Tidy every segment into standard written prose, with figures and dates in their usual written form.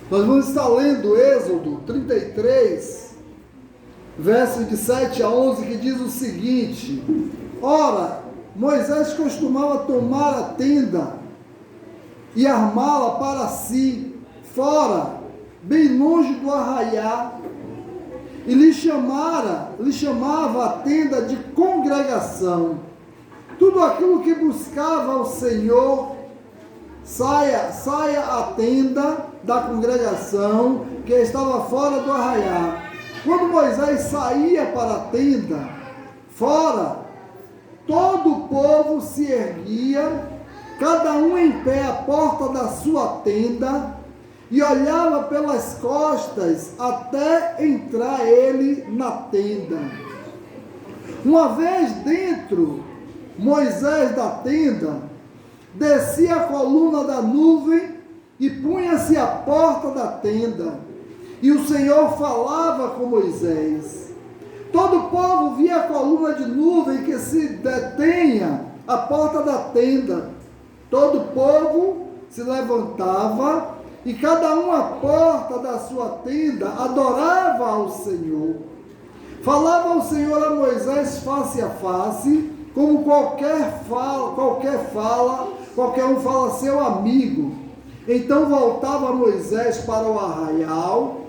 Nós vamos estar lendo Êxodo 33, versos de 7 a 11, que diz o seguinte: Ora, Moisés costumava tomar a tenda e armá-la para si, fora, bem longe do arraiá, e lhe chamava a tenda de congregação. Tudo aquilo que buscava ao Senhor, saia a tenda da congregação que estava fora do arraiá. Quando Moisés saía para a tenda, fora, todo o povo se erguia, cada um em pé à porta da sua tenda, e olhava pelas costas até entrar ele na tenda. Uma vez dentro, Moisés da tenda, descia a coluna da nuvem e punha-se à porta da tenda, e o Senhor falava com Moisés. Todo o povo via a coluna de nuvem que se detenha à porta da tenda. Todo o povo se levantava e cada um à porta da sua tenda adorava ao Senhor. Falava o Senhor a Moisés face a face, como qualquer um fala a seu amigo. Então voltava Moisés para o arraial,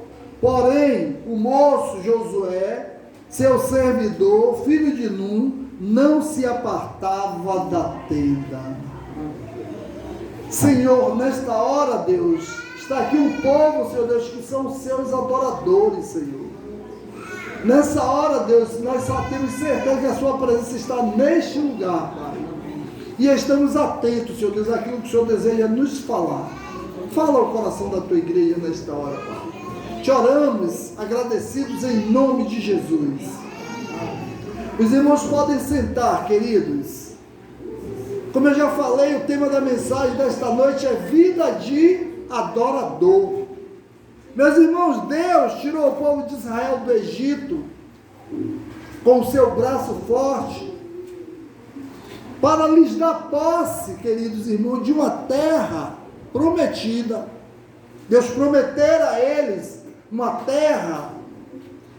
porém o moço Josué, seu servidor, filho de Num, não se apartava da tenda. Senhor, nesta hora, Deus, está aqui um povo, Senhor Deus, que são os seus adoradores, Senhor. Nessa hora, Deus, nós só temos certeza que a sua presença está neste lugar, Pai. E estamos atentos, Senhor Deus, àquilo que o Senhor deseja nos falar. Fala ao coração da tua igreja nesta hora, Pai. Te oramos, agradecidos em nome de Jesus. Os irmãos podem sentar, queridos. Como eu já falei, o tema da mensagem desta noite é vida de adorador. Meus irmãos, Deus tirou o povo de Israel do Egito com o seu braço forte para lhes dar posse, queridos irmãos, de uma terra prometida. Deus prometera a eles uma terra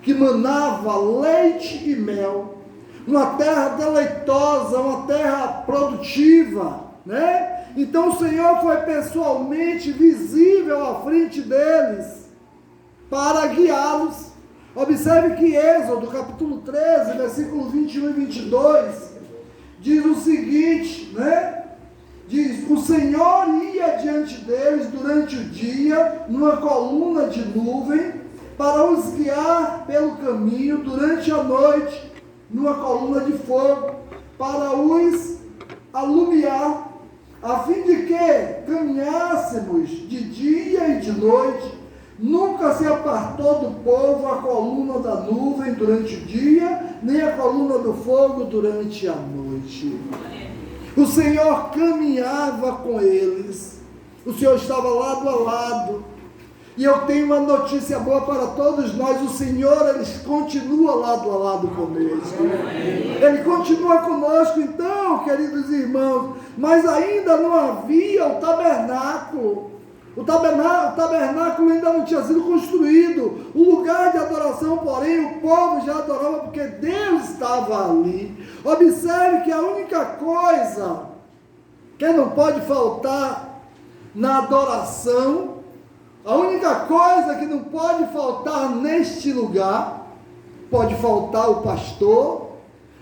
que manava leite e mel, uma terra deleitosa, uma terra produtiva, né? Então o Senhor foi pessoalmente visível à frente deles para guiá-los. Observe que Êxodo, capítulo 13, versículos 21 e 22, diz o seguinte, né? Diz: o Senhor ia diante deles durante o dia, numa coluna de nuvem, para os guiar pelo caminho, durante a noite, numa coluna de fogo, para os alumiar, a fim de que caminhássemos de dia e de noite. Nunca se apartou do povo a coluna da nuvem durante o dia, nem a coluna do fogo durante a noite. O Senhor caminhava com eles, o Senhor estava lado a lado. E eu tenho uma notícia boa para todos nós: o Senhor, Ele continua lado a lado conosco. Ele continua conosco. Então, queridos irmãos, mas ainda não havia o tabernáculo. O tabernáculo ainda não tinha sido construído. O lugar de adoração, porém, o povo já adorava porque Deus estava ali. Observe que a única coisa que não pode faltar na adoração, a única coisa que não pode faltar neste lugar, pode faltar o pastor,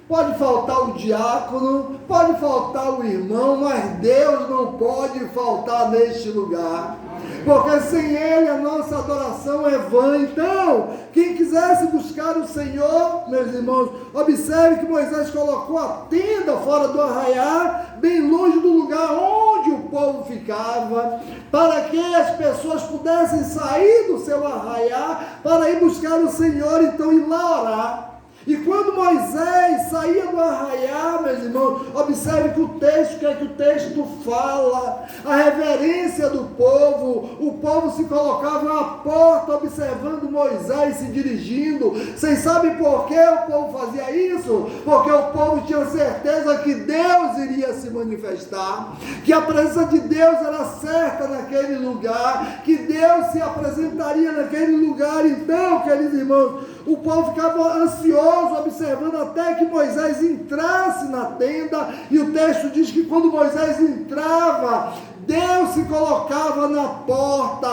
pode faltar o diácono, pode faltar o irmão, mas Deus não pode faltar neste lugar, porque sem Ele a nossa adoração é vã. Então, quem quisesse buscar o Senhor, meus irmãos, observe que Moisés colocou a tenda fora do arraiá, bem longe do lugar onde o povo ficava, para que as pessoas pudessem sair do seu arraiá, para ir buscar o Senhor, então ir lá orar. E quando Moisés saía do arraial, meus irmãos, observe que o texto, o que é que o texto fala? A reverência do povo, o povo se colocava na porta observando Moisés se dirigindo. Vocês sabem por que o povo fazia isso? Porque o povo tinha certeza que Deus iria se manifestar, que a presença de Deus era certa naquele lugar, que Deus se apresentaria naquele lugar. Então, queridos irmãos, o povo ficava ansioso, observando até que Moisés entrasse na tenda, e o texto diz que quando Moisés entrava, Deus se colocava na porta,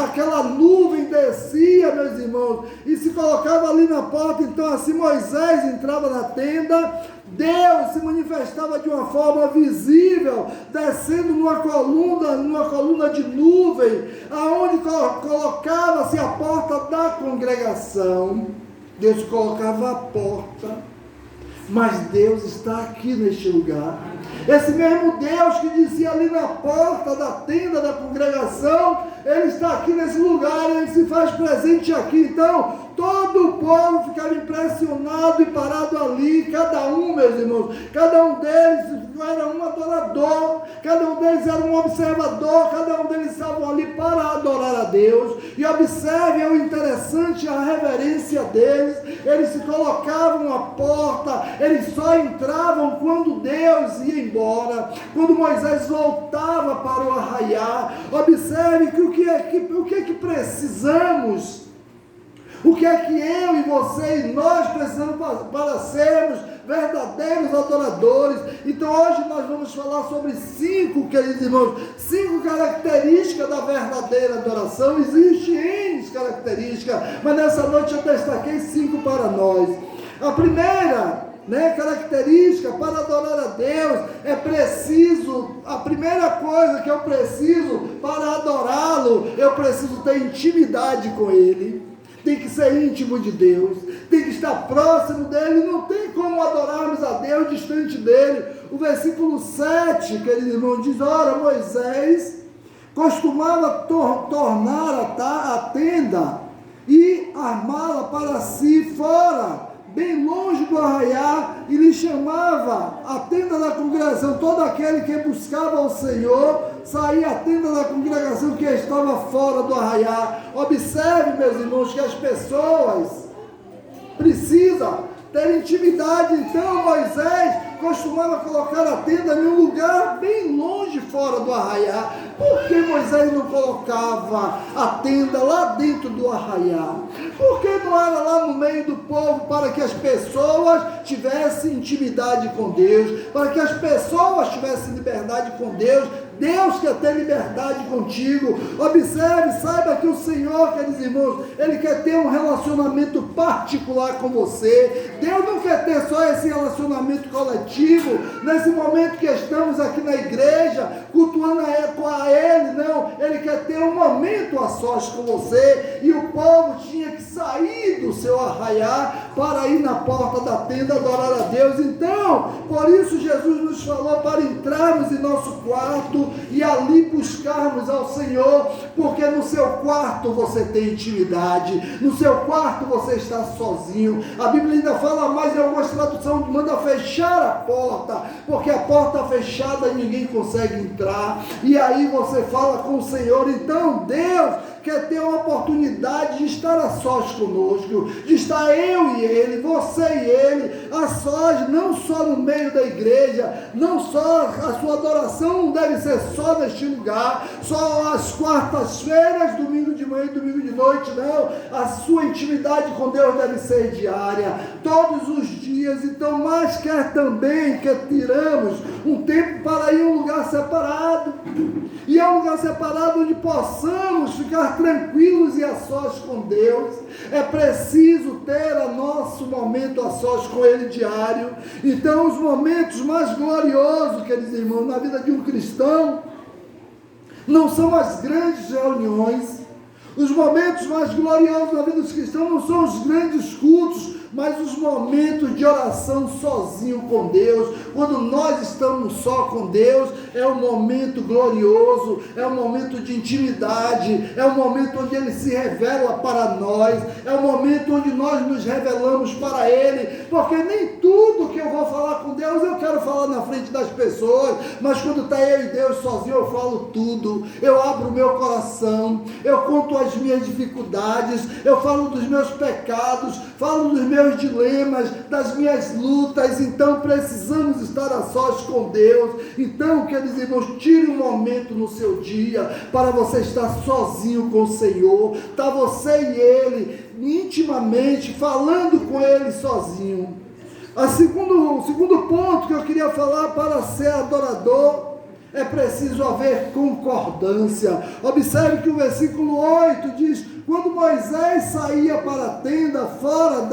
aquela nuvem descia, meus irmãos, e se colocava ali na porta. Então assim Moisés entrava na tenda, Deus se manifestava de uma forma visível, descendo numa coluna de nuvem, aonde colocava-se a porta da congregação. Deus colocava a porta, mas Deus está aqui neste lugar. Esse mesmo Deus que dizia ali na porta da tenda da congregação, Ele está aqui nesse lugar, Ele se faz presente aqui. Então, todo o povo ficava impressionado e parado ali, cada um, meus irmãos, cada um deles era um adorador, cada um deles era um observador, cada um deles estavam ali para adorar a Deus. E observe, é o interessante, a reverência deles. Eles se colocavam à porta, eles só entravam quando Deus ia embora, quando Moisés voltava para o arraial. Observe que o que é que precisamos, o que é que eu e você e nós precisamos para sermos verdadeiros adoradores. Então hoje nós vamos falar sobre 5, queridos irmãos, 5 características da verdadeira adoração. Existem N características, mas nessa noite eu destaquei 5 para nós. A primeira característica para adorar a Deus é preciso, a primeira coisa que eu preciso para adorá-lo, eu preciso ter intimidade com Ele. Tem que ser íntimo de Deus, tem que estar próximo dEle. Não tem como adorarmos a Deus distante dEle. O versículo 7, querido irmão, diz: ora, Moisés costumava tornar a tenda e armá-la para si fora, bem longe do arraial, e lhe chamava a tenda da congregação. Todo aquele que buscava ao Senhor saía à tenda da congregação que estava fora do arraial. Observe, meus irmãos, que as pessoas precisam ter intimidade. Então Moisés costumava colocar a tenda em um lugar bem longe fora do arraial. Por que Moisés não colocava a tenda lá dentro do arraial? Por que não era lá no meio do povo, para que as pessoas tivessem intimidade com Deus, para que as pessoas tivessem liberdade com Deus? Deus quer ter liberdade contigo. Observe, saiba que o Senhor, queridos irmãos, Ele quer ter um relacionamento particular com você. Deus não quer ter só esse relacionamento coletivo, nesse momento que estamos aqui na igreja, cultuando a Ele, não. Ele quer ter um momento a sós com você. E o povo tinha que sair do seu arraial para ir na porta da tenda adorar a Deus. Então, por isso Jesus nos falou para entrarmos em nosso quarto e ali buscarmos ao Senhor, porque no seu quarto você tem intimidade, no seu quarto você está sozinho. A Bíblia ainda fala mais, em algumas traduções manda fechar a porta, porque a porta fechada ninguém consegue entrar, e aí você fala com o Senhor. Então Deus quer ter uma oportunidade de estar a sós conosco, de estar eu e Ele, você e Ele, a sós, não só no meio da igreja, não só a sua adoração não deve ser só neste lugar, só às quartas-feiras, domingo de manhã e domingo de noite, não. A sua intimidade com Deus deve ser diária, todos os dias. Então, mas quer também que tiramos um tempo para ir a um lugar separado, e é um lugar separado onde possamos ficar tranquilos e a sós com Deus. É preciso ter o nosso momento a sós com Ele diário. Então, os momentos mais gloriosos, queridos irmãos, na vida de um cristão, não são as grandes reuniões. Os momentos mais gloriosos na vida dos cristãos não são os grandes cultos, mas os momentos de oração sozinho com Deus, quando nós estamos só com Deus, é um momento glorioso, é um momento de intimidade, é um momento onde Ele se revela para nós, é um momento onde nós nos revelamos para Ele, porque nem tudo que eu vou falar com Deus eu quero falar na frente das pessoas, mas quando está eu e Deus sozinho, eu falo tudo, eu abro o meu coração, eu conto as minhas dificuldades, eu falo dos meus pecados, falo dos meus dilemas, das minhas lutas. Então precisamos estar a sós com Deus. Então, queridos irmãos, tire um momento no seu dia para você estar sozinho com o Senhor, está você e Ele intimamente falando com Ele sozinho. O segundo ponto que eu queria falar: para ser adorador é preciso haver concordância. Observe que o versículo 8 diz: quando Moisés saía para a tenda, fora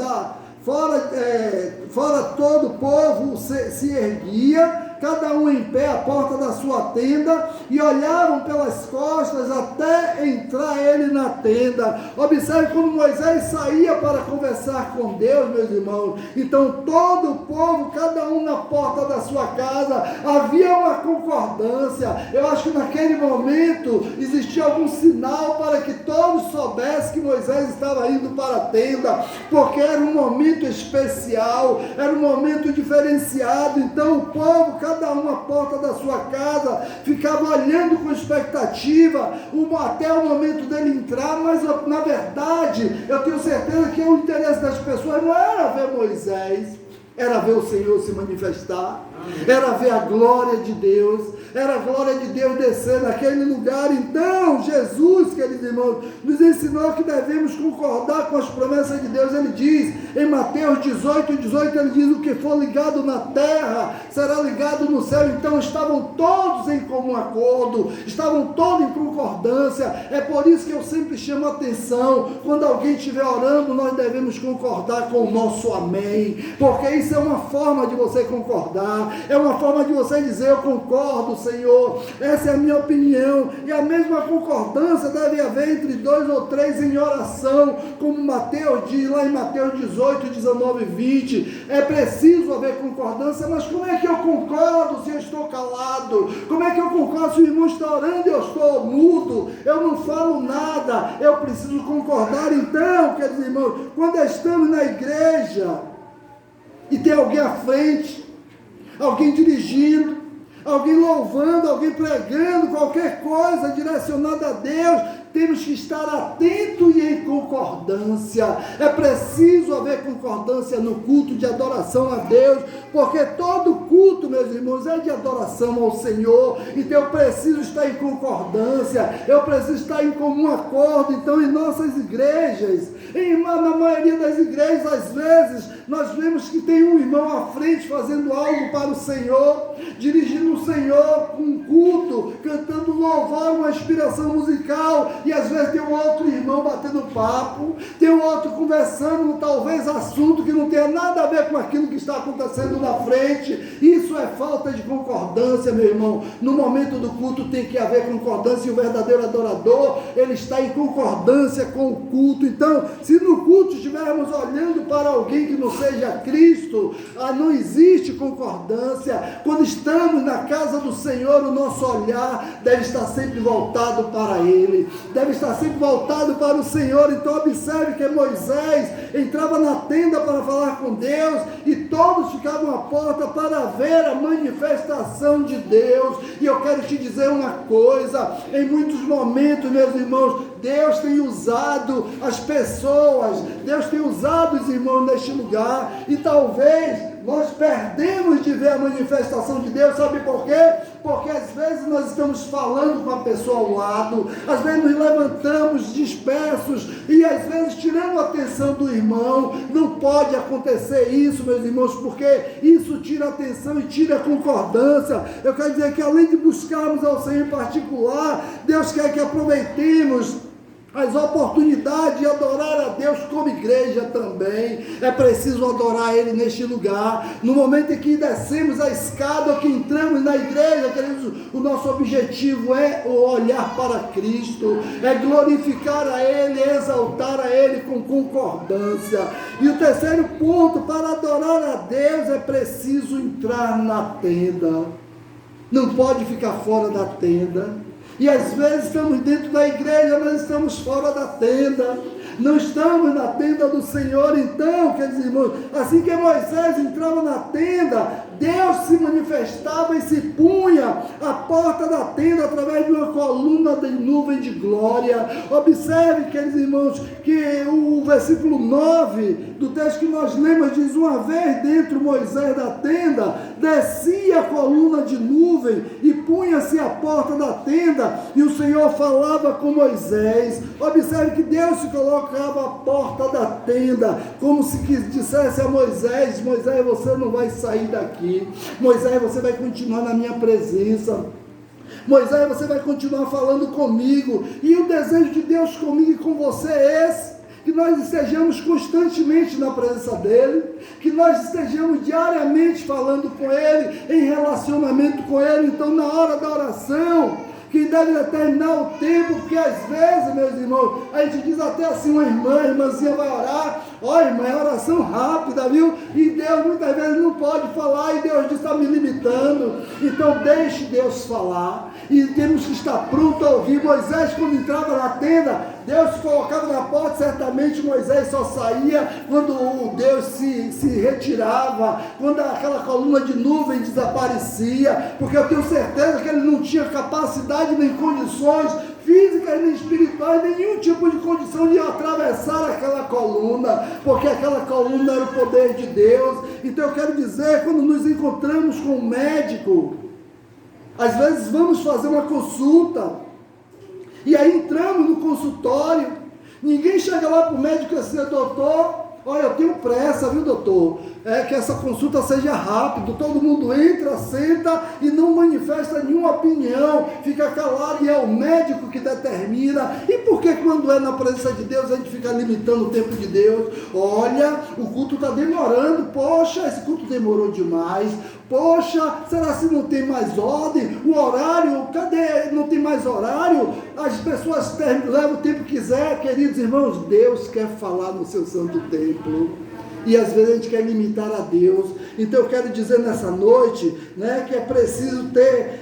todo o povo se erguia, cada um em pé à porta da sua tenda, e olhavam pelas costas até entrar ele na tenda. Observe como Moisés saía para conversar com Deus, meus irmãos. Então todo o povo, cada um na porta da sua casa, havia uma concordância. Eu acho que naquele momento existia algum sinal para que todos soubessem que Moisés estava indo para a tenda, porque era um momento especial, era um momento diferenciado. Então o povo, cada um à porta da sua casa, ficava olhando com expectativa até o momento dele entrar. Mas na verdade, eu tenho certeza que o interesse das pessoas não era ver Moisés, era ver o Senhor se manifestar, era ver a glória de Deus, era a glória de Deus descer naquele lugar. Então Jesus, queridos irmãos, nos ensinou que devemos concordar com as promessas de Deus. Ele diz em Mateus 18, ele diz: o que for ligado na terra será ligado no céu. Então estavam todos em comum acordo, estavam todos em concordância. É por isso que eu sempre chamo a atenção: quando alguém estiver orando, nós devemos concordar com o nosso amém, porque isso é uma forma de você concordar, é uma forma de você dizer: eu concordo, Senhor, essa é a minha opinião. E a mesma concordância deve haver entre 2 ou 3 em oração, como Mateus diz lá em Mateus 18, 19 e 20. É preciso haver concordância. Mas como é que eu concordo se eu estou calado? Como é que eu concordo se o irmão está orando e eu estou mudo? Eu não falo nada. Eu preciso concordar. Então, queridos irmãos, quando estamos na igreja e tem alguém à frente, alguém dirigindo, alguém louvando, alguém pregando, qualquer coisa direcionada a Deus, temos que estar atentos e em concordância. É preciso haver concordância no culto de adoração a Deus, porque todo culto, meus irmãos, é de adoração ao Senhor. Então eu preciso estar em concordância, eu preciso estar em comum acordo. Então em nossas igrejas, na maioria das igrejas, às vezes, nós vemos que tem um irmão à frente fazendo algo para o Senhor, dirigindo o Senhor com um culto, cantando louvor, uma inspiração musical, e às vezes tem um outro irmão batendo papo, tem um outro conversando, talvez assunto que não tenha nada a ver com aquilo que está acontecendo na frente. Isso é falta de concordância, meu irmão. No momento do culto tem que haver concordância, e o verdadeiro adorador, ele está em concordância com o culto. Então, se no culto estivermos olhando para alguém que não seja Cristo, não existe concordância. Quando estamos na casa do Senhor, o nosso olhar deve estar sempre voltado para Ele, deve estar sempre voltado para o Senhor. Então observe que Moisés entrava na tenda para falar com Deus, e todos ficavam à porta para ver a manifestação de Deus. E eu quero te dizer uma coisa: em muitos momentos, meus irmãos, Deus tem usado as pessoas, Deus tem usado os irmãos neste lugar, e talvez nós perdemos de ver a manifestação de Deus. Sabe por quê? Porque às vezes nós estamos falando com a pessoa ao lado, às vezes nos levantamos dispersos e às vezes tirando a atenção do irmão. Não pode acontecer isso, meus irmãos, porque isso tira a atenção e tira a concordância. Eu quero dizer que além de buscarmos ao Senhor em particular, Deus quer que aproveitemos as oportunidades de adorar a Deus como igreja também. É preciso adorar Ele neste lugar. No momento em que descemos a escada ou que entramos na igreja, queridos, o nosso objetivo é olhar para Cristo, é glorificar a Ele, exaltar a Ele com concordância. E o terceiro ponto, para adorar a Deus é preciso entrar na tenda. Não pode ficar fora da tenda. E às vezes estamos dentro da igreja, mas estamos fora da tenda. Não estamos na tenda do Senhor. Então, queridos irmãos, assim que Moisés entrava na tenda, Deus se manifestava e se punha à porta da tenda através de uma coluna de nuvem de glória. Observe, queridos irmãos, que o versículo 9 do texto que nós lemos diz: uma vez dentro Moisés da tenda, descia a coluna de nuvem e punha-se à porta da tenda, e o Senhor falava com Moisés. Observe que Deus se colocava à porta da tenda, como se dissesse a Moisés: Moisés, você não vai sair daqui. Moisés, você vai continuar na minha presença. Moisés, você vai continuar falando comigo. E o desejo de Deus comigo e com você é esse: que nós estejamos constantemente na presença dEle, que nós estejamos diariamente falando com Ele, em relacionamento com Ele. Então, na hora da oração, que deve determinar o tempo, porque às vezes, meus irmãos, a gente diz até assim: uma irmãzinha vai orar, olha, irmã, é oração rápida, viu? E Deus muitas vezes não pode falar, e Deus está me limitando. Então deixe Deus falar, e temos que estar pronto a ouvir. Moisés, quando entrava na tenda, Deus se colocava na porta, certamente Moisés só saía quando o Deus se retirava, quando aquela coluna de nuvem desaparecia, porque eu tenho certeza que ele não tinha capacidade nem condições físicas nem espirituais, nenhum tipo de condição de atravessar aquela coluna, porque aquela coluna era o poder de Deus. Então eu quero dizer, quando nos encontramos com um médico, às vezes vamos fazer uma consulta, e aí entramos no consultório, ninguém chega lá para o médico e diz: doutor, olha, eu tenho pressa, viu, doutor? É que essa consulta seja rápida. Todo mundo entra, senta e não manifesta nenhuma opinião, fica calado, e é o médico que determina. E por que quando é na presença de Deus a gente fica limitando o tempo de Deus? Olha, o culto está demorando. Poxa, esse culto demorou demais. Poxa, será que não tem mais ordem? O horário, cadê? Não tem mais horário? As pessoas levam o tempo que quiser. Queridos irmãos, Deus quer falar no seu santo templo. E às vezes a gente quer limitar a Deus. Então eu quero dizer nessa noite, né, que é preciso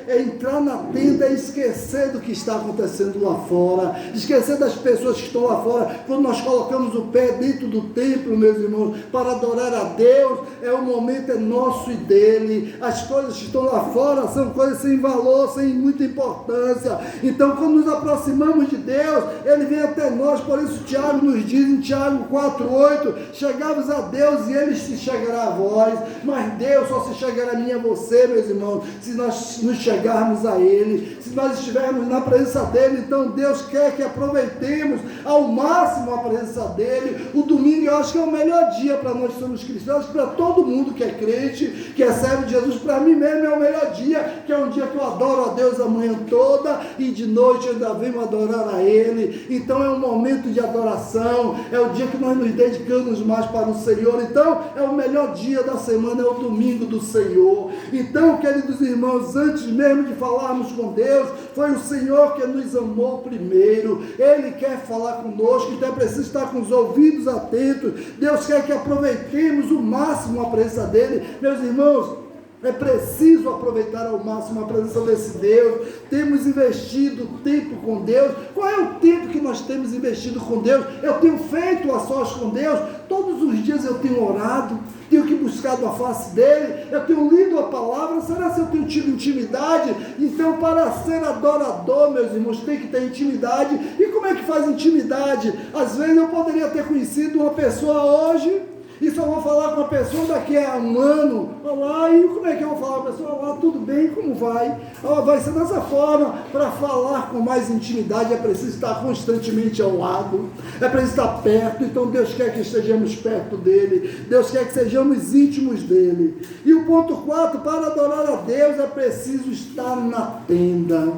entrar na tenda e esquecer do que está acontecendo lá fora, esquecer das pessoas que estão lá fora. Quando nós colocamos o pé dentro do templo, meus irmãos, para adorar a Deus, o momento é nosso e dele. As coisas que estão lá fora são coisas sem valor, sem muita importância. Então quando nos aproximamos de Deus, Ele vem até nós. Por isso Tiago nos diz em Tiago 4,8: chegavos a Deus e Ele se chegará a vós. Mas Deus só se chegará a mim e a você, meus irmãos, se nós nos chegarmos a Ele, se nós estivermos na presença dEle. Então Deus quer que aproveitemos ao máximo a presença dEle. O domingo eu acho que é o melhor dia para nós que somos cristãos, para todo mundo que é crente, que é servo de Jesus. Para mim mesmo é o melhor dia, que é um dia que eu adoro a Deus a manhã toda, e de noite eu ainda venho adorar a Ele. Então é um momento de adoração, é o dia que nós nos dedicamos mais para o Senhor. Então é o melhor dia da semana, é o domingo do Senhor. Então, queridos irmãos, antes mesmo de falarmos com Deus, foi o Senhor que nos amou primeiro. Ele quer falar conosco, então é preciso estar com os ouvidos atentos. Deus quer que aproveitemos o máximo a presença dEle. Meus irmãos, é preciso aproveitar ao máximo a presença desse Deus. Temos investido tempo com Deus. Qual é o tempo que nós temos investido com Deus? Eu tenho feito a sós com Deus. Todos os dias eu tenho orado, tenho que buscar a face dEle, eu tenho lido a palavra. Será que eu tenho tido intimidade? Então, para ser adorador, meus irmãos, tem que ter intimidade. E como é que faz intimidade? Às vezes eu poderia ter conhecido uma pessoa hoje, e só vou falar com a pessoa daqui a um ano. Olá, e como é que eu vou falar com a pessoa? Olá, tudo bem? Como vai? Vai ser dessa forma. Para falar com mais intimidade é preciso estar constantemente ao lado, é preciso estar perto. Então Deus quer que estejamos perto dEle, Deus quer que sejamos íntimos dEle. E o ponto 4, para adorar a Deus é preciso estar na tenda.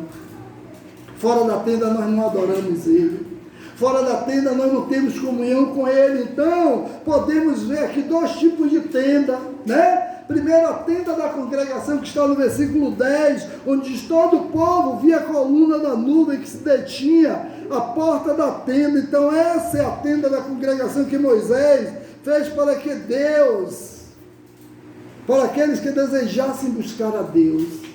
Fora da tenda nós não adoramos Ele. Fora da tenda nós não temos comunhão com Ele. Então, podemos ver aqui dois tipos de tenda, né? Primeiro, a tenda da congregação, que está no versículo 10, onde diz: todo o povo via a coluna da nuvem que se detinha à porta da tenda. Então, essa é a tenda da congregação que Moisés fez para aqueles que desejassem buscar a Deus.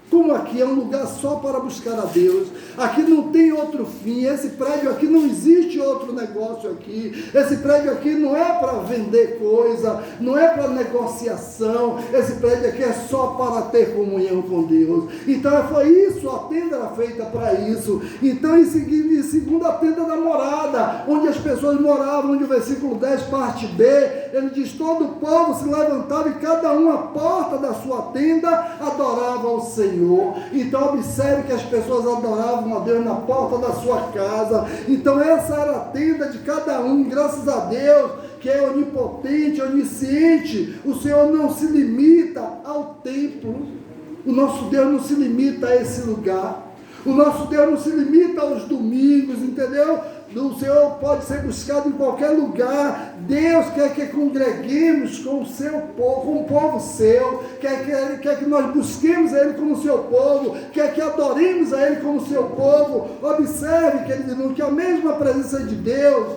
Como aqui é um lugar só para buscar a Deus, aqui não tem outro fim, esse prédio aqui não existe outro negócio aqui, esse prédio aqui não é para vender coisa, não é para negociação, esse prédio aqui é só para ter comunhão com Deus. Então foi isso, a tenda era feita para isso. Então em segundo, a tenda da morada, onde as pessoas moravam, onde o versículo 10, parte B, ele diz: todo o povo se levantava e cada um à porta da sua tenda adorava ao Senhor. Então observe que as pessoas adoravam a Deus na porta da sua casa. Então essa era a tenda de cada um. Graças a Deus, que é onipotente, onisciente, o Senhor não se limita ao templo. O nosso Deus não se limita a esse lugar. O nosso Deus não se limita aos domingos, entendeu? O Senhor pode ser buscado em qualquer lugar. Deus quer que congreguemos com o seu povo, com o povo seu, quer que nós busquemos a Ele como o seu povo, quer que adoremos a Ele como o seu povo. Observe, querido irmão, que a mesma presença de Deus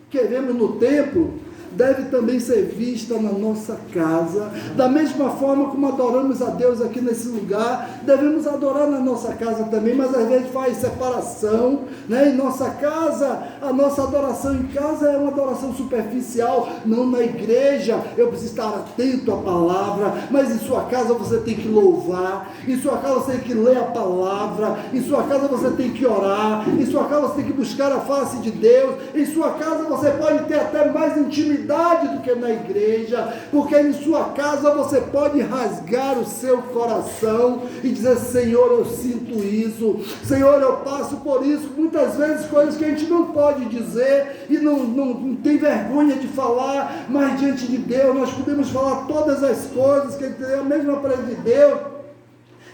que vemos no templo deve também ser vista na nossa casa. Da mesma forma como adoramos a Deus aqui nesse lugar, devemos adorar na nossa casa também, mas às vezes faz separação, né? Em nossa casa, a nossa adoração em casa é uma adoração superficial. Não na igreja, eu preciso estar atento à palavra, mas em sua casa você tem que louvar, em sua casa você tem que ler a palavra, em sua casa você tem que orar, em sua casa você tem que buscar a face de Deus, em sua casa você pode ter até mais intimidade do que na igreja, porque em sua casa você pode rasgar o seu coração e dizer: Senhor, eu sinto isso, Senhor, eu passo por isso. Muitas vezes coisas que a gente não pode dizer e não tem vergonha de falar, mas diante de Deus nós podemos falar todas as coisas, que é a mesma presença de Deus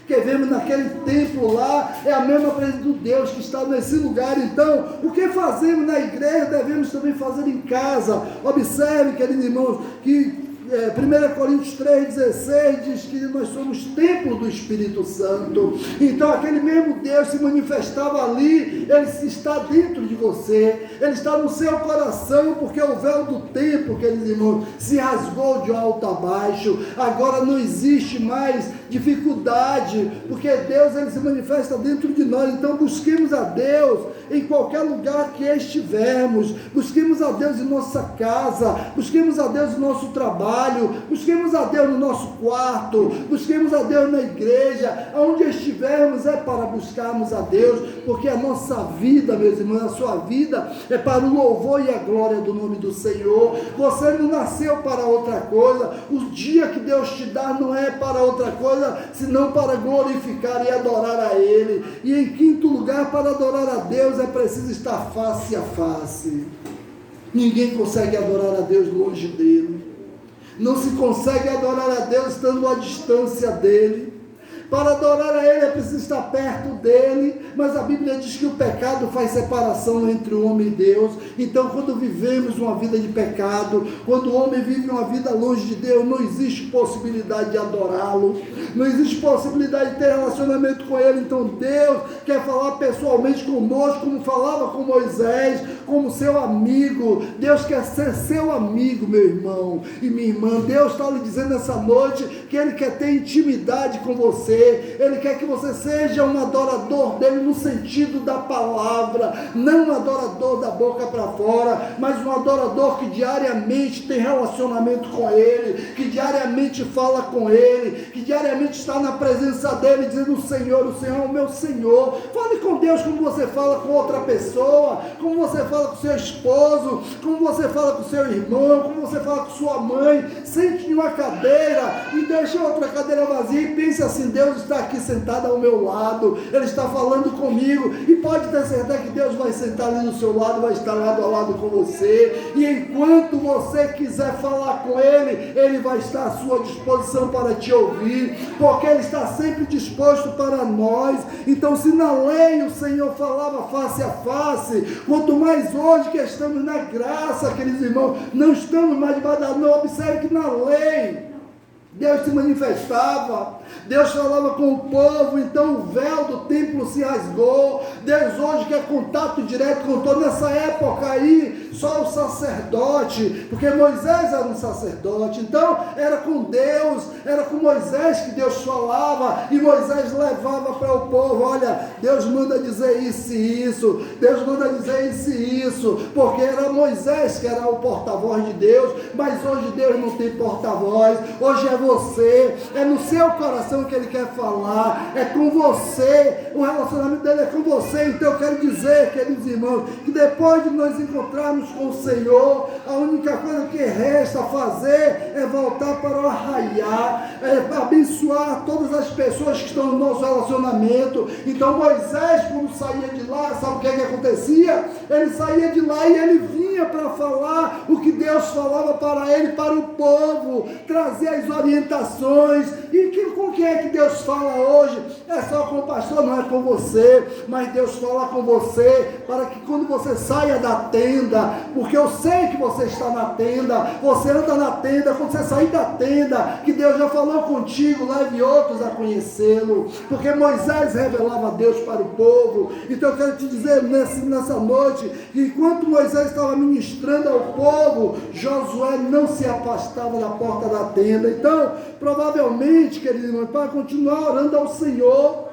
que vemos naquele templo lá, é a mesma presença do Deus que está nesse lugar. Então, o que fazemos na igreja, devemos também fazer em casa. Observe, queridos irmãos, que 1 Coríntios 3,16 diz que nós somos templo do Espírito Santo. Então aquele mesmo Deus se manifestava ali, Ele está dentro de você, Ele está no seu coração, porque o véu do templo, queridos irmãos, se rasgou de alto a baixo. Agora não existe mais dificuldade, porque Deus, Ele se manifesta dentro de nós. Então busquemos a Deus em qualquer lugar que estivermos, busquemos a Deus em nossa casa, busquemos a Deus no nosso trabalho, busquemos a Deus no nosso quarto, busquemos a Deus na igreja, aonde estivermos é para buscarmos a Deus, porque a nossa vida, meus irmãos, a sua vida é para o louvor e a glória do nome do Senhor. Você não nasceu para outra coisa, o dia que Deus te dá não é para outra coisa, senão para glorificar e adorar a Ele. E em quinto lugar, para adorar a Deus é preciso estar face a face. Ninguém consegue adorar a Deus longe dele. Não se consegue adorar a Deus estando à distância dele. Para adorar a Ele é preciso estar perto dele, mas a Bíblia diz que o pecado faz separação entre o homem e Deus. Então, quando vivemos uma vida de pecado, quando o homem vive uma vida longe de Deus, não existe possibilidade de adorá-lo, não existe possibilidade de ter relacionamento com Ele. Então Deus quer falar pessoalmente conosco, como falava com Moisés, como seu amigo. Deus quer ser seu amigo, meu irmão e minha irmã. Deus está lhe dizendo nessa noite que Ele quer ter intimidade com você. Ele quer que você seja um adorador dele no sentido da palavra, não um adorador da boca para fora, mas um adorador que diariamente tem relacionamento com Ele, que diariamente fala com Ele, que diariamente está na presença dEle, dizendo: o Senhor é o meu Senhor. Fale com Deus como você fala com outra pessoa, como você fala com seu esposo, como você fala com seu irmão, como você fala com sua mãe. Sente em uma cadeira e deixe outra cadeira vazia e pense assim: Deus está aqui sentado ao meu lado, Ele está falando comigo, e pode ter certeza que Deus vai sentar ali do seu lado, vai vai estar lado a lado com você, e enquanto você quiser falar com Ele, Ele vai estar à sua disposição para te ouvir, porque Ele está sempre disposto para nós. Então, se na lei o Senhor falava face a face, quanto mais hoje que estamos na graça, queridos irmãos, não estamos mais debaixo da lei. Observe que na lei Deus se manifestava, Deus falava com o povo, então o véu do templo se rasgou. Deus hoje quer contato direto com todos. Nessa época aí, só o sacerdote, porque Moisés era um sacerdote, então era com Deus, era com Moisés que Deus falava, e Moisés levava para o povo: olha, Deus manda dizer isso e isso, Deus manda dizer isso e isso, porque era Moisés que era o porta-voz de Deus. Mas hoje Deus não tem porta-voz, hoje é você, é no seu coração que Ele quer falar, é com você, o relacionamento dele é com você. Então eu quero dizer, queridos irmãos, que depois de nós encontrarmos com o Senhor, a única coisa que resta fazer é voltar para o arraiar, é abençoar todas as pessoas que estão no nosso relacionamento. Então Moisés, quando saía de lá, sabe o que acontecia? Ele saía de lá e ele vinha para falar o que Deus falava para ele, para o povo, trazer as orientações. E com quem é que Deus fala hoje? É só com o pastor? Não, é com você. Mas Deus fala com você para que quando você saia da tenda, porque eu sei que você está na tenda, você anda na tenda, quando você sair da tenda, que Deus já falou contigo, leve outros a conhecê-lo, porque Moisés revelava Deus para o povo. Então eu quero te dizer nessa noite, que enquanto Moisés estava ministrando ao povo, Josué não se afastava da porta da tenda. Então, provavelmente, querido irmão, para continuar orando ao Senhor,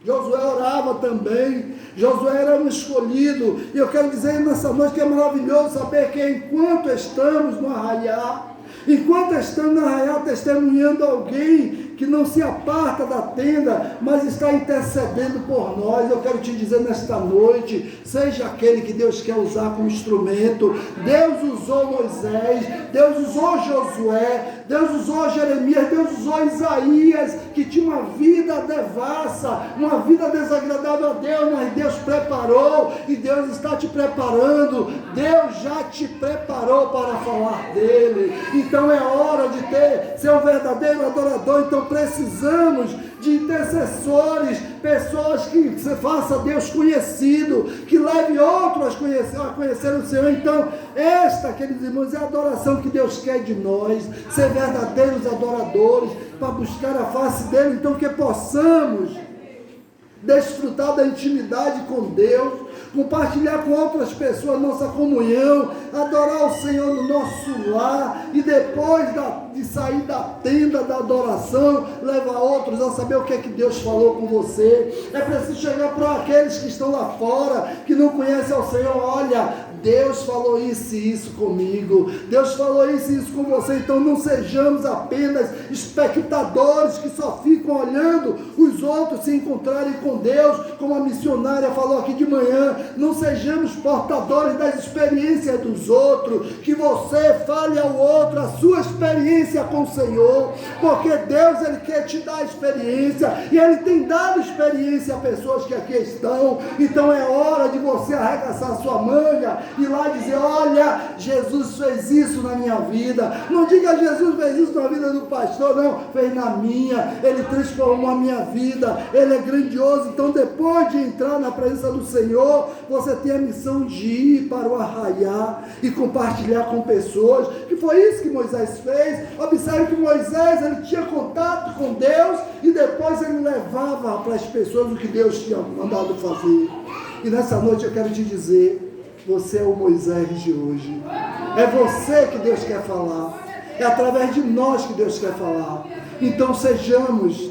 Josué orava também. Josué era um escolhido. E eu quero dizer nessa noite que é maravilhoso saber que enquanto estamos no arraiar, enquanto estamos no arraiar testemunhando alguém que não se aparta da tenda, mas está intercedendo por nós, eu quero te dizer nesta noite, seja aquele que Deus quer usar como instrumento. Deus usou Moisés, Deus usou Josué, Deus usou Jeremias, Deus usou Isaías, que tinha uma vida devassa, uma vida desagradável a Deus, mas Deus preparou, e Deus está te preparando. Deus já te preparou para falar dele. Então é hora de ser um verdadeiro adorador. Então precisamos de intercessores, pessoas que façam Deus conhecido, que leve outros a conhecer o Senhor. Então esta, queridos irmãos, é a adoração que Deus quer de nós, ser verdadeiros adoradores, para buscar a face dele. Então que possamos desfrutar da intimidade com Deus, compartilhar com outras pessoas nossa comunhão, adorar o Senhor no nosso lar, e depois de sair da tenda da adoração, levar outros a saber o que é que Deus falou com você. É preciso chegar para aqueles que estão lá fora, que não conhecem ao Senhor: olha, Deus falou isso e isso comigo, Deus falou isso e isso com você. Então não sejamos apenas espectadores que só ficam olhando os outros se encontrarem com Deus, como a missionária falou aqui de manhã. Não sejamos portadores das experiências dos outros, que você fale ao outro a sua experiência com o Senhor, porque Deus, Ele quer te dar experiência, e Ele tem dado experiência a pessoas que aqui estão. Então é hora de você arregaçar a sua manga e lá dizer: olha, Jesus fez isso na minha vida. Não diga: Jesus fez isso na vida do pastor, não, fez na minha, Ele transformou a minha vida, Ele é grandioso. Então depois de entrar na presença do Senhor, você tem a missão de ir para o arraiar e compartilhar com pessoas, que foi isso que Moisés fez. Observe que Moisés, ele tinha contato com Deus, e depois ele levava para as pessoas o que Deus tinha mandado fazer. E nessa noite eu quero te dizer: você é o Moisés de hoje. É você que Deus quer falar. É através de nós que Deus quer falar. Então sejamos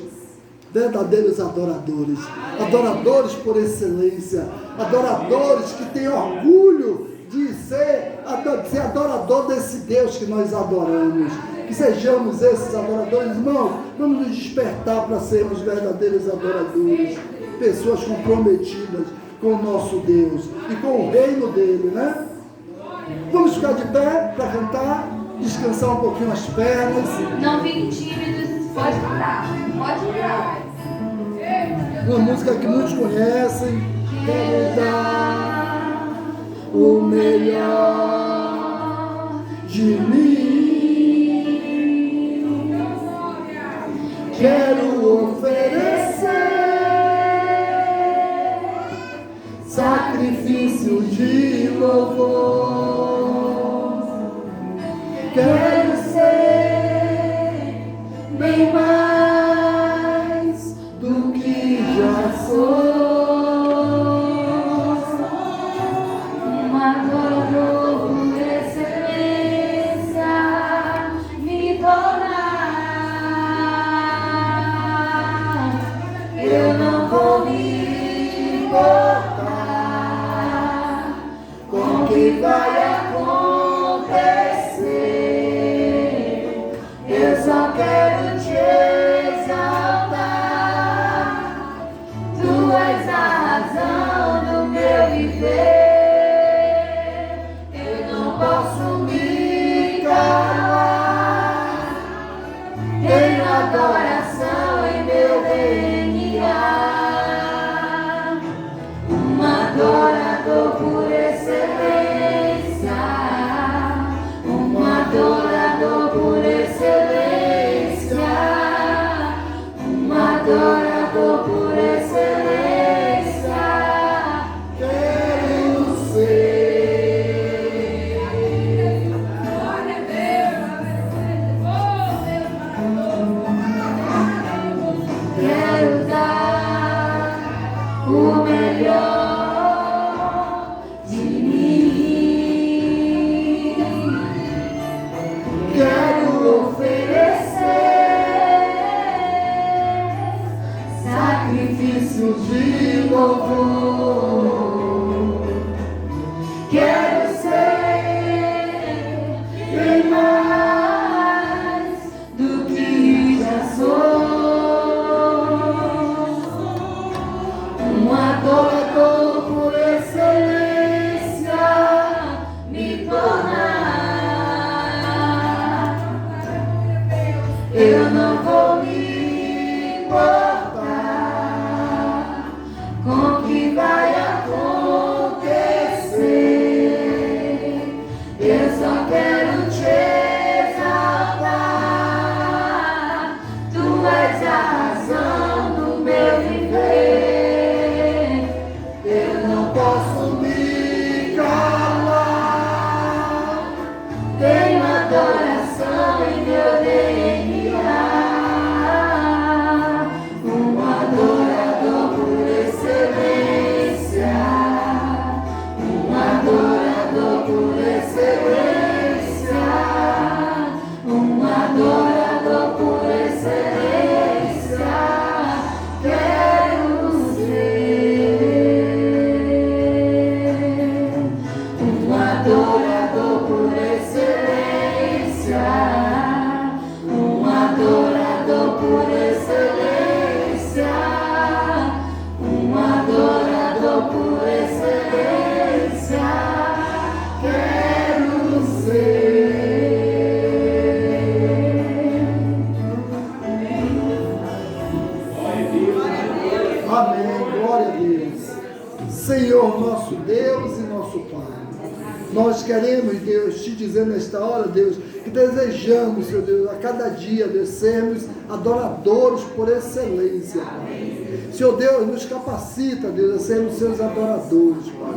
verdadeiros adoradores. Adoradores por excelência. Adoradores que têm orgulho de ser adorador desse Deus que nós adoramos. Que sejamos esses adoradores. Irmão, vamos nos despertar para sermos verdadeiros adoradores. Pessoas comprometidas com o nosso Deus e com o reino dele, né? Vamos ficar de pé para cantar, descansar um pouquinho as pernas. Não fiquem tímidos, pode cantar, pode cantar. Uma música que muitos conhecem. Quero dar o melhor de mim. Quero oferecer sacrifício de louvor. Quero ser bem mais do que já sou. Um adorador por excelência me tornar. Eu não vou me importar com o que vai acontecer. Eu só quero te exaltar. Tu és a razão do meu viver. Eu não posso me calar. Tenho adoração em meu DNA. Um adorador por excelência. Um adorador por excelência. Um adorador por excelência. Quero ser. Glória a Deus. Quero dar o melhor de mim. Quero oferecer sacrifício de louvor. Quero ser bem mais do que já sou. Um adorador por excelência me tornar. Eu não vou me importar com o que vai acontecer. Eu só quero te exaltar. Tu és a razão do meu viver. Eu não posso me calar. Tenho adoração em meu DNA. Um adorador por excelência. Um adorador por excelência. Um adorador por excelência. Quero ser um adorador por excelência. Um adorador por excelência. Um adorador por excelência. Quero ser. Amém, glória a Deus. Senhor, nosso Deus e nosso Pai, nós queremos, Deus, te dizer nesta hora, Deus, que desejamos, Senhor Deus, a cada dia, Deus, sermos adoradores por excelência, Pai. Senhor Deus, nos capacita, Deus, a sermos seus adoradores, Pai.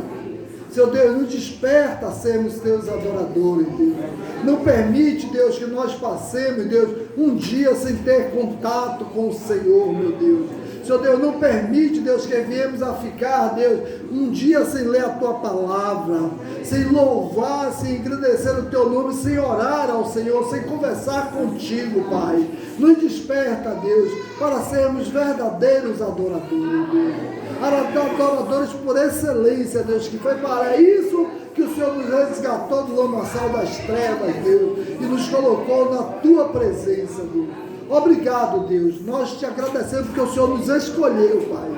Senhor Deus, nos desperta a sermos teus adoradores, Deus. Não permite, Deus, que nós passemos, Deus, um dia sem ter contato com o Senhor, meu Deus. Senhor Deus, não permite, Deus, que viemos a ficar, Deus, um dia sem ler a Tua palavra, sem louvar, sem engrandecer o Teu nome, sem orar ao Senhor, sem conversar contigo, Pai. Nos desperta, Deus, para sermos verdadeiros adoradores, Deus. Adoradores por excelência, Deus, que foi para isso que o Senhor nos resgatou do lamaçal das trevas, Deus, e nos colocou na Tua presença, Deus. Obrigado, Deus, nós te agradecemos porque o Senhor nos escolheu, Pai.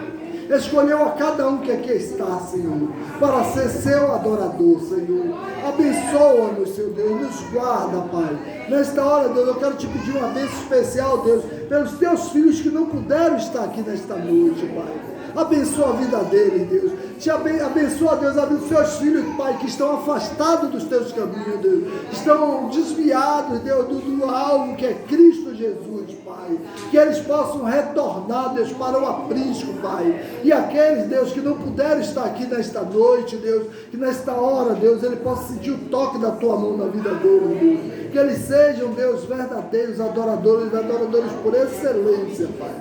Escolheu a cada um que aqui está, Senhor, para ser seu adorador, Senhor. Abençoa-nos, Senhor Deus, nos guarda, Pai. Nesta hora, Deus, eu quero te pedir uma bênção especial, Deus, pelos teus filhos que não puderam estar aqui nesta noite, Pai. Abençoa a vida dele, Deus. Abençoa, Deus, a vida dos seus filhos, Pai, que estão afastados dos teus caminhos, Deus. Estão desviados, Deus, do alvo que é Cristo Jesus, Pai. Que eles possam retornar, Deus, para o aprisco, Pai. E aqueles, Deus, que não puderam estar aqui nesta noite, Deus, que nesta hora, Deus, ele possa sentir o toque da tua mão na vida dele, Deus. Que eles sejam, Deus, verdadeiros adoradores por excelência, Pai.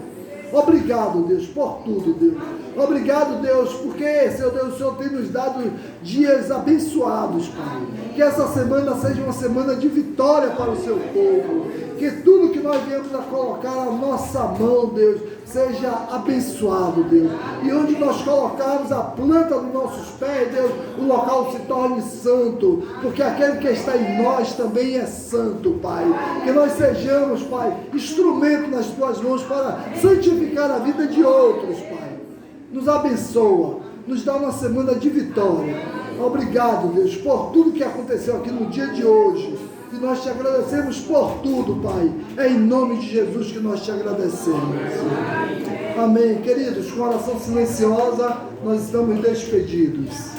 Obrigado, Deus, por tudo, Deus. Obrigado, Deus, porque, Senhor Deus, o Senhor tem nos dado dias abençoados, Pai. Que essa semana seja uma semana de vitória para o seu povo. Que tudo que nós viemos a colocar à nossa mão, Deus, seja abençoado, Deus. E onde nós colocarmos a planta dos nossos pés, Deus, o local se torne santo. Porque aquele que está em nós também é santo, Pai. Que nós sejamos, Pai, instrumento nas tuas mãos para santificar a vida de outros, Pai. Nos abençoa, nos dá uma semana de vitória. Obrigado, Deus, por tudo que aconteceu aqui no dia de hoje. E nós te agradecemos por tudo, Pai. É em nome de Jesus que nós te agradecemos. Amém. Queridos, com oração silenciosa, nós estamos despedidos.